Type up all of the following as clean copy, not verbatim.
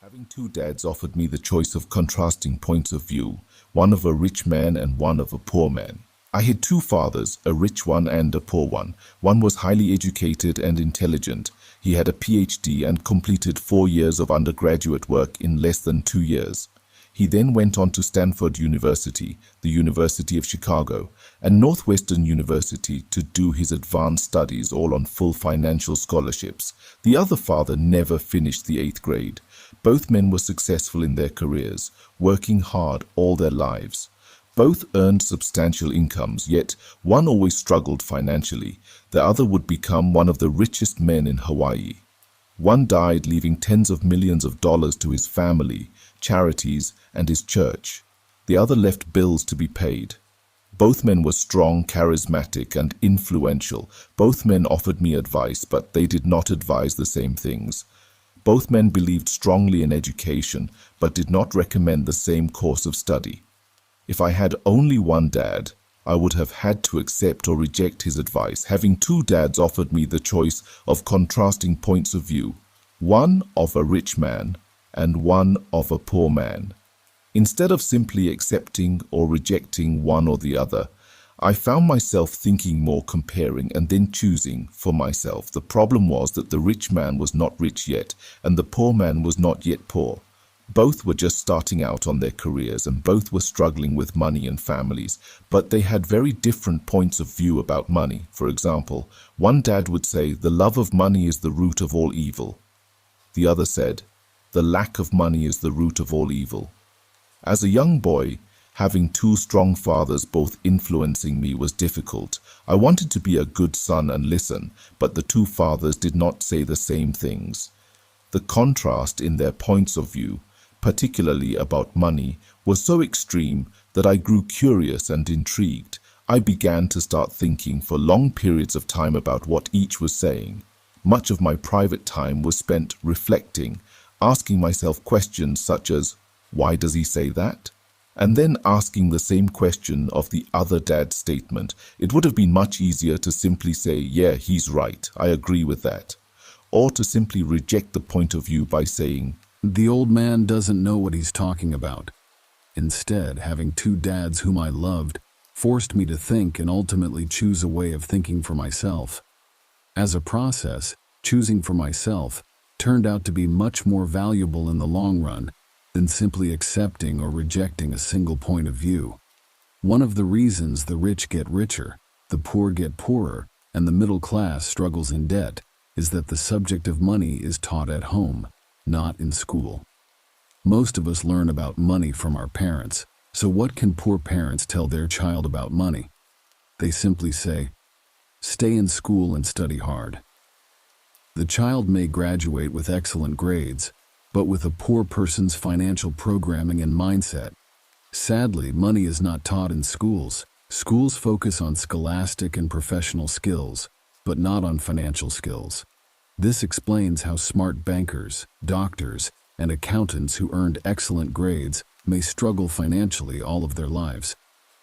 Having two dads offered me the choice of contrasting points of view, one of a rich man and one of a poor man. I had two fathers, a rich one and a poor one. One was highly educated and intelligent. He had a PhD and completed 4 years of undergraduate work in less than 2 years. He then went on to Stanford University, the University of Chicago, and Northwestern University to do his advanced studies, all on full financial scholarships. The other father never finished the 8th grade. Both men were successful in their careers, working hard all their lives. Both earned substantial incomes, yet one always struggled financially. The other would become one of the richest men in Hawaii. One died leaving tens of millions of dollars to his family, charities, and his church. The other left bills to be paid. Both men were strong, charismatic, and influential. Both men offered me advice, but they did not advise the same things. Both men believed strongly in education, but did not recommend the same course of study. If I had only one dad, I would have had to accept or reject his advice. Having two dads offered me the choice of contrasting points of view, one of a rich man and one of a poor man. Instead of simply accepting or rejecting one or the other, I found myself thinking more, comparing, and then choosing for myself. The problem was that the rich man was not rich yet, and the poor man was not yet poor. Both were just starting out on their careers, and both were struggling with money and families, but they had very different points of view about money. For example, one dad would say, "The love of money is the root of all evil." The other said, "The lack of money is the root of all evil." As a young boy, having two strong fathers both influencing me was difficult. I wanted to be a good son and listen, but the two fathers did not say the same things. The contrast in their points of view, particularly about money, was so extreme that I grew curious and intrigued. I began to start thinking for long periods of time about what each was saying. Much of my private time was spent reflecting, asking myself questions such as, "Why does he say that?" And then asking the same question of the other dad's statement. It would have been much easier to simply say, "Yeah, he's right, I agree with that," or to simply reject the point of view by saying, "The old man doesn't know what he's talking about." Instead, having two dads whom I loved forced me to think and ultimately choose a way of thinking for myself. As a process, choosing for myself turned out to be much more valuable in the long run than simply accepting or rejecting a single point of view. One of the reasons the rich get richer, the poor get poorer, and the middle class struggles in debt is that the subject of money is taught at home, not in school. Most of us learn about money from our parents, so what can poor parents tell their child about money? They simply say, "Stay in school and study hard." The child may graduate with excellent grades, but with a poor person's financial programming and mindset. Sadly, money is not taught in schools. Schools focus on scholastic and professional skills, but not on financial skills. This explains how smart bankers, doctors, and accountants who earned excellent grades may struggle financially all of their lives.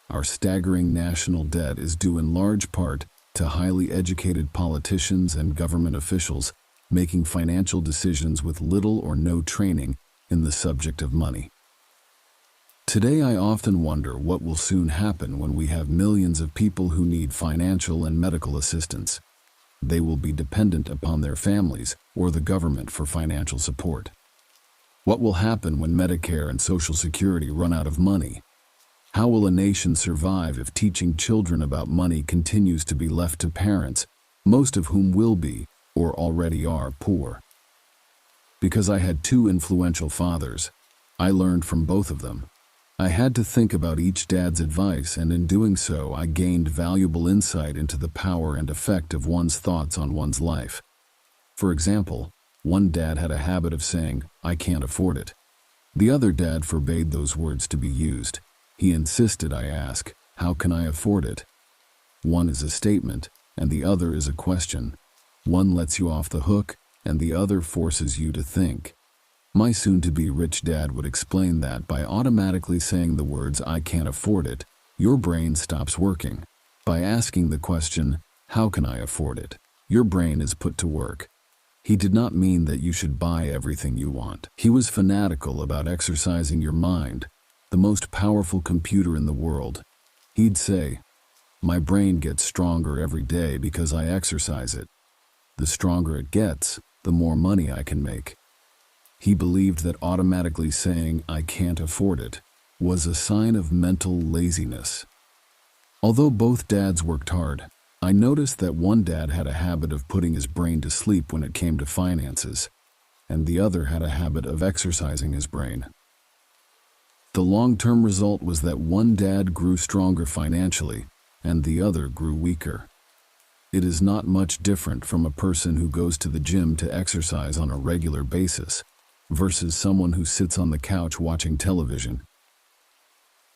Our staggering national debt is due in large part to highly educated politicians and government officials making financial decisions with little or no training in the subject of money. Today, I often wonder what will soon happen when we have millions of people who need financial and medical assistance. They will be dependent upon their families or the government for financial support. What will happen when Medicare and Social Security run out of money? How will a nation survive if teaching children about money continues to be left to parents, most of whom will be, or already are, poor? Because I had two influential fathers, I learned from both of them. I had to think about each dad's advice, and in doing so, I gained valuable insight into the power and effect of one's thoughts on one's life. For example, one dad had a habit of saying, "I can't afford it." The other dad forbade those words to be used. He insisted I ask, "How can I afford it?" One is a statement, and the other is a question. One lets you off the hook, and the other forces you to think. My soon-to-be rich dad would explain that by automatically saying the words, "I can't afford it," your brain stops working. By asking the question, "How can I afford it?" your brain is put to work. He did not mean that you should buy everything you want. He was fanatical about exercising your mind, the most powerful computer in the world. He'd say, "My brain gets stronger every day because I exercise it. The stronger it gets, the more money I can make." He believed that automatically saying, "I can't afford it," was a sign of mental laziness. Although both dads worked hard, I noticed that one dad had a habit of putting his brain to sleep when it came to finances, and the other had a habit of exercising his brain. The long-term result was that one dad grew stronger financially, and the other grew weaker. It is not much different from a person who goes to the gym to exercise on a regular basis versus someone who sits on the couch watching television.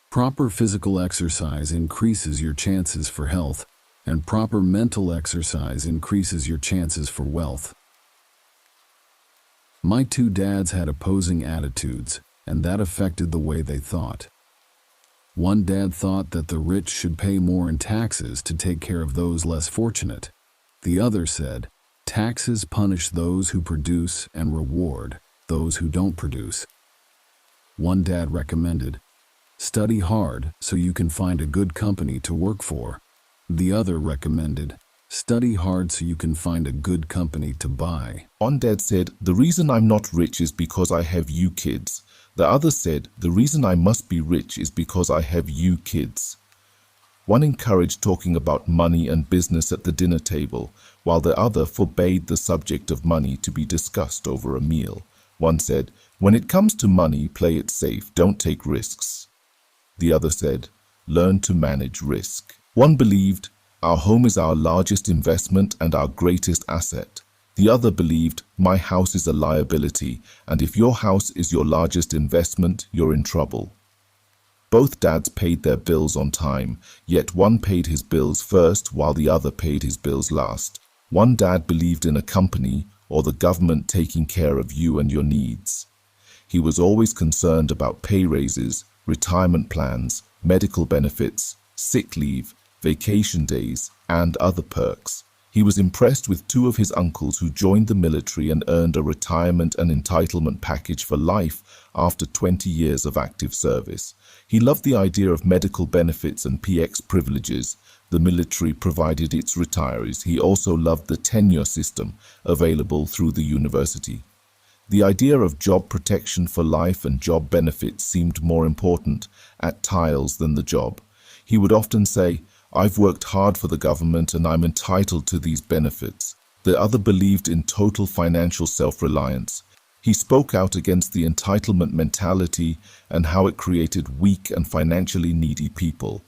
Proper physical exercise increases your chances for health, and proper mental exercise increases your chances for wealth. My two dads had opposing attitudes, and that affected the way they thought. One dad thought that the rich should pay more in taxes to take care of those less fortunate. The other said, "Taxes punish those who produce and reward those who don't produce." One dad recommended, "Study hard so you can find a good company to work for." The other recommended, "Study hard so you can find a good company to buy." One dad said, "The reason I'm not rich is because I have you kids." The other said, "The reason I must be rich is because I have you kids." One encouraged talking about money and business at the dinner table, while the other forbade the subject of money to be discussed over a meal. One said, "When it comes to money, play it safe, don't take risks." The other said, "Learn to manage risk." One believed, "Our home is our largest investment and our greatest asset." The other believed, "My house is a liability, and if your house is your largest investment, you're in trouble." Both dads paid their bills on time, yet one paid his bills first while the other paid his bills last. One dad believed in a company or the government taking care of you and your needs. He was always concerned about pay raises, retirement plans, medical benefits, sick leave, vacation days, and other perks. He was impressed with two of his uncles who joined the military and earned a retirement and entitlement package for life after 20 years of active service. He loved the idea of medical benefits and PX privileges the military provided its retirees. He also loved the tenure system available through the university. The idea of job protection for life and job benefits seemed more important at tiles than the job. He would often say, "I've worked hard for the government and I'm entitled to these benefits." The other believed in total financial self-reliance. He spoke out against the entitlement mentality and how it created weak and financially needy people.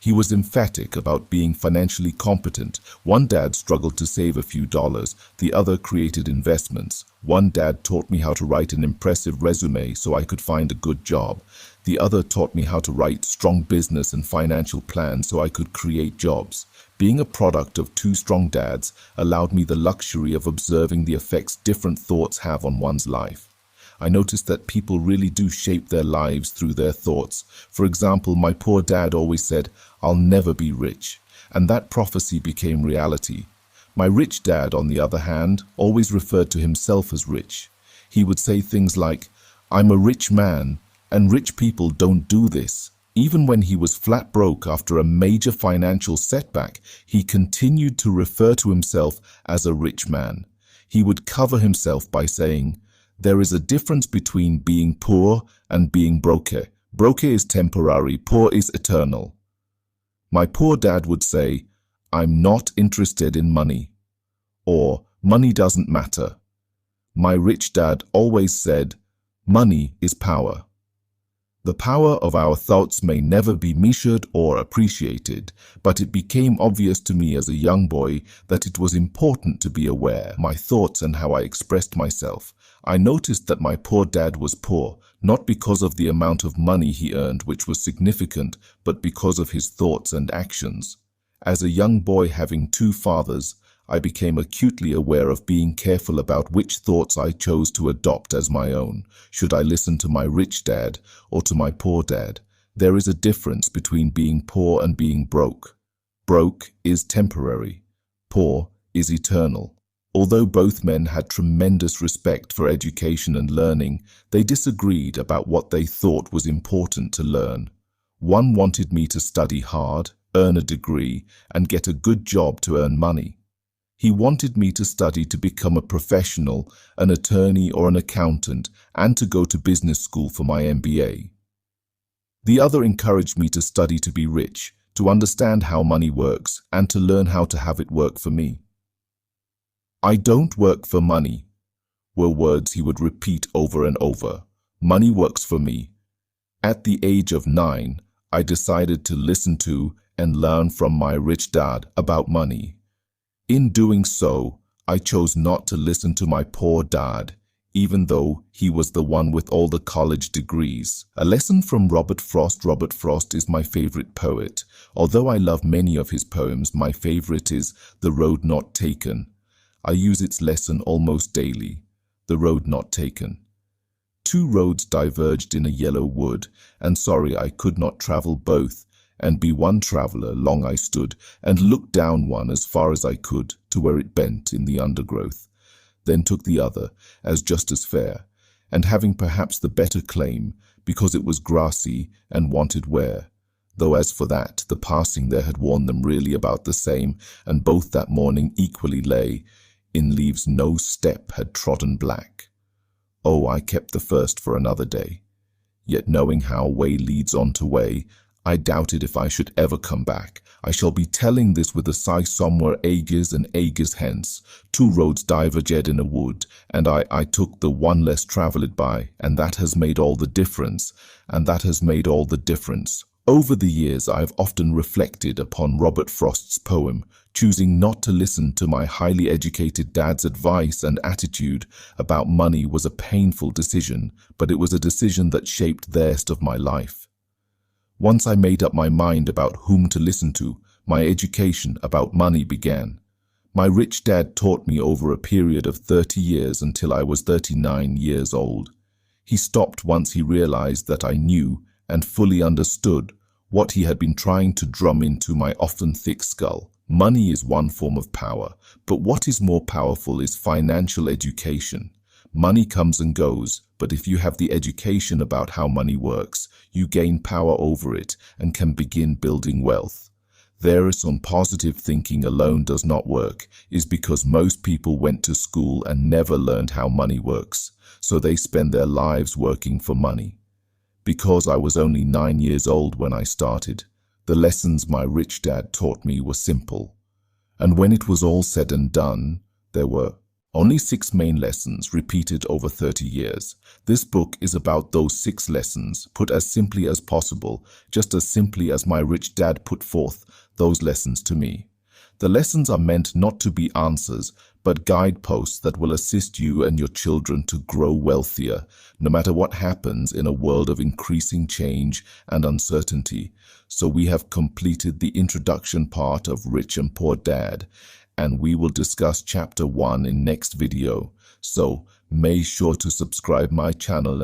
He was emphatic about being financially competent. One dad struggled to save a few dollars, the other created investments. One dad taught me how to write an impressive resume so I could find a good job. The other taught me how to write strong business and financial plans so I could create jobs. Being a product of two strong dads allowed me the luxury of observing the effects different thoughts have on one's life. I noticed that people really do shape their lives through their thoughts. For example, my poor dad always said, "I'll never be rich," and that prophecy became reality. My rich dad, on the other hand, always referred to himself as rich. He would say things like, "I'm a rich man, and rich people don't do this." Even when he was flat broke after a major financial setback, he continued to refer to himself as a rich man. He would cover himself by saying, "There is a difference between being poor and being broke. Broke is temporary, poor is eternal." My poor dad would say, "I'm not interested in money," or "Money doesn't matter." My rich dad always said, "Money is power." The power of our thoughts may never be measured or appreciated, but it became obvious to me as a young boy that it was important to be aware of my thoughts and how I expressed myself. I noticed that my poor dad was poor, not because of the amount of money he earned, which was significant, but because of his thoughts and actions. As a young boy having two fathers, I became acutely aware of being careful about which thoughts I chose to adopt as my own. Should I listen to my rich dad or to my poor dad? There is a difference between being poor and being broke. Broke is temporary. Poor is eternal. Although both men had tremendous respect for education and learning, they disagreed about what they thought was important to learn. One wanted me to study hard, earn a degree, and get a good job to earn money. He wanted me to study to become a professional, an attorney or an accountant, and to go to business school for my MBA. The other encouraged me to study to be rich, to understand how money works, and to learn how to have it work for me. "I don't work for money," were words he would repeat over and over. "Money works for me." At the age of 9, I decided to listen to and learn from my rich dad about money. In doing so, I chose not to listen to my poor dad, even though he was the one with all the college degrees. A lesson from Robert Frost. Robert Frost is my favorite poet. Although I love many of his poems, my favorite is The Road Not Taken. I use its lesson almost daily. The road not taken. Two roads diverged in a yellow wood, and sorry I could not travel both, and be one traveler long I stood, and looked down one as far as I could, to where it bent in the undergrowth. Then took the other, as just as fair, and having perhaps the better claim, because it was grassy and wanted wear. Though as for that, the passing there had worn them really about the same, and both that morning equally lay in leaves no step had trodden black. Oh, I kept the first for another day. Yet knowing how way leads on to way, I doubted if I should ever come back. I shall be telling this with a sigh somewhere ages and ages hence. Two roads diverged in a wood, and I took the one less travelled by, and that has made all the difference, and that has made all the difference. Over the years, I have often reflected upon Robert Frost's poem. Choosing not to listen to my highly educated dad's advice and attitude about money was a painful decision, but it was a decision that shaped the rest of my life. Once I made up my mind about whom to listen to, my education about money began. My rich dad taught me over a period of 30 years until I was 39 years old. He stopped once he realized that I knew and fully understood what he had been trying to drum into my often thick skull. Money is one form of power, but what is more powerful is financial education. Money comes and goes, but if you have the education about how money works, you gain power over it and can begin building wealth. There is some positive thinking alone does not work, is because most people went to school and never learned how money works, so they spend their lives working for money. Because I was only 9 years old when I started, the lessons my rich dad taught me were simple. And when it was all said and done, there were only 6 main lessons repeated over 30 years. This book is about those 6 lessons, put as simply as possible, just as simply as my rich dad put forth those lessons to me. The lessons are meant not to be answers, but guideposts that will assist you and your children to grow wealthier, no matter what happens in a world of increasing change and uncertainty. So we have completed the introduction part of Rich and Poor Dad, and we will discuss chapter 1 in next video. So make sure to subscribe my channel